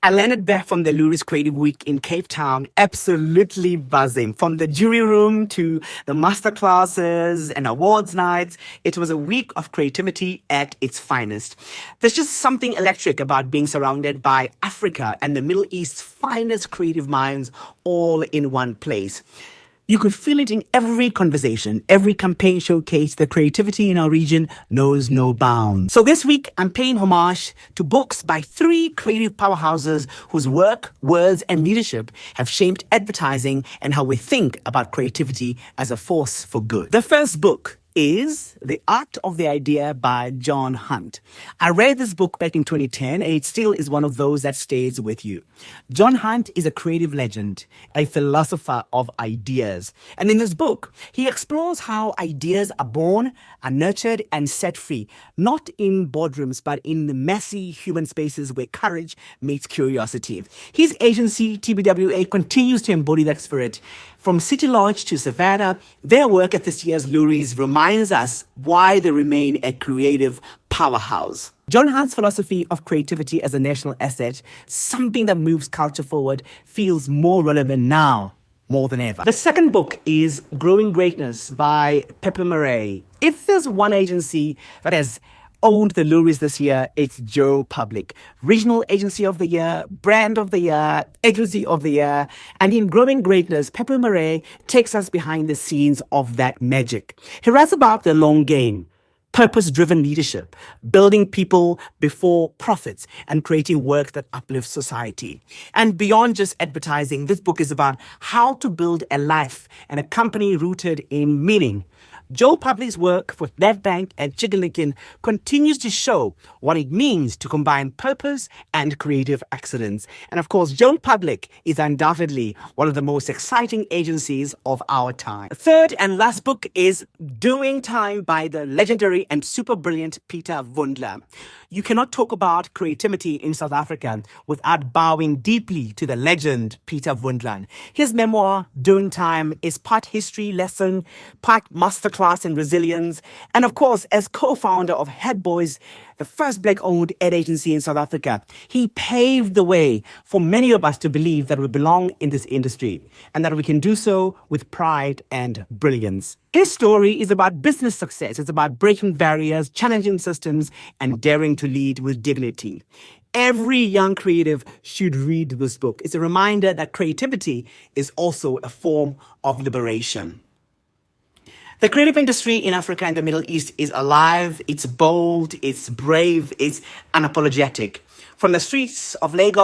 I landed back from the Loeries Creative Week in Cape Town, absolutely buzzing. From the jury room to the master classes and awards nights, it was a week of creativity at its finest. There's just something electric about being surrounded by Africa and the Middle East's finest creative minds all in one place. You could feel it in every conversation, every campaign showcase. The creativity in our region knows no bounds. So this week, I'm paying homage to books by three creative powerhouses whose work, words, and leadership have shaped advertising and how we think about creativity as a force for good. The first book is The Art of the Idea by John Hunt. I read this book back in 2010, and it still is one of those that stays with you. John Hunt is a creative legend, a philosopher of ideas. And in this book, he explores how ideas are born, are nurtured, and set free, not in boardrooms, but in the messy human spaces where courage meets curiosity. His agency, TBWA, continues to embody that spirit. From City Lodge to Savannah, their work at this year's Loeries reminds us why they remain a creative powerhouse. John Hunt's philosophy of creativity as a national asset, something that moves culture forward, feels more relevant now more than ever. The second book is Growing Greatness by Pepe Murray. If there's one agency that has owned the Loeries this year, it's Joe Public. Regional Agency of the Year, Brand of the Year, Agency of the Year. And in Growing Greatness, Pepe Murray takes us behind the scenes of that magic. He writes about the long game, purpose-driven leadership, building people before profits, and creating work that uplifts society. And beyond just advertising, this book is about how to build a life and a company rooted in meaning. Joe Public's work with NetBank and Chicken continues to show what it means to combine purpose and creative excellence. And of course, Joe Public is undoubtedly one of the most exciting agencies of our time. The third and last book is Doing Time by the legendary and super brilliant Peter Wundler. You cannot talk about creativity in South Africa without bowing deeply to the legend Peter Wundler. His memoir, Doing Time, is part history lesson, part masterclass in resilience, and of course, as co-founder of Head Boys, the first Black-owned ad agency in South Africa, he paved the way for many of us to believe that we belong in this industry and that we can do so with pride and brilliance. His story is about business success. It's about breaking barriers, challenging systems, and daring to lead with dignity. Every young creative should read this book. It's a reminder that creativity is also a form of liberation. The creative industry in Africa and the Middle East is alive, it's bold, it's brave, it's unapologetic. From the streets of Lagos